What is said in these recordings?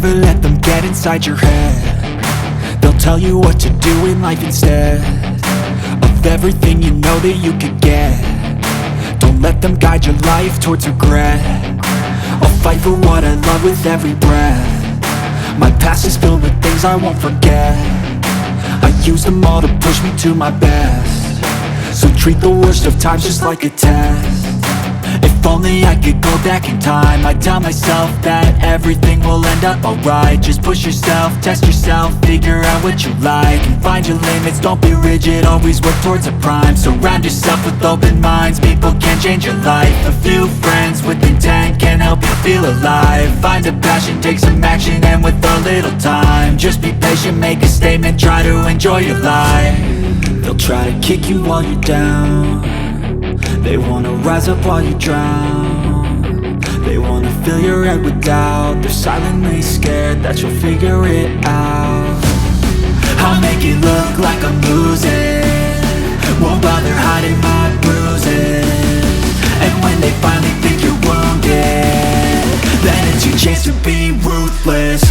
never let them get inside your head. They'll tell you what to do in life instead of everything you know that you could get. Don't let them guide your life towards regret. I'll fight for what I love with every breath. My past is filled with things I won't forget. I use them all to push me to my best. So treat the worst of times just like a test. If only I could go back in time, I'd tell myself that everything will end up alright. Just push yourself, test yourself, figure out what you like, and find your limits, don't be rigid, always work towards a prime. Surround yourself with open minds, people can change your life. A few friends with intent can help you feel alive. Find a passion, take some action, and with a little time, just be patient, make a statement, try to enjoy your life. They'll try to kick you while you're down. They wanna rise up while you drown. They wanna fill your head with doubt. They're silently scared that you'll figure it out. I'll make it look like I'm losing, won't bother hiding my bruises. And when they finally think you're wounded, then it's your chance to be ruthless.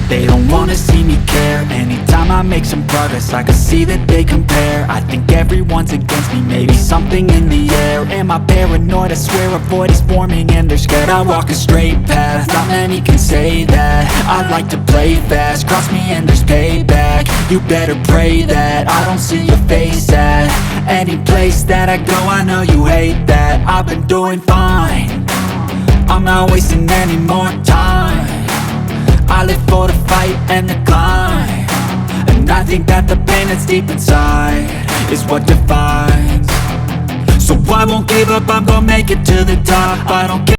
They don't wanna see me care. Anytime I make some progress, I can see that they compare. I think everyone's against me, maybe something in the air. Am I paranoid? I swear a void is forming and they're scared. I walk a straight path, not many can say that. I like to play fast, cross me and there's payback. You better pray that I don't see your face at any place that I go. I know you hate that. I've been doing fine, I'm not wasting any more time. I live for the fight and the climb, and I think that the pain that's deep inside is what defines. So I won't give up, I'm gonna make it to the top. I don't care.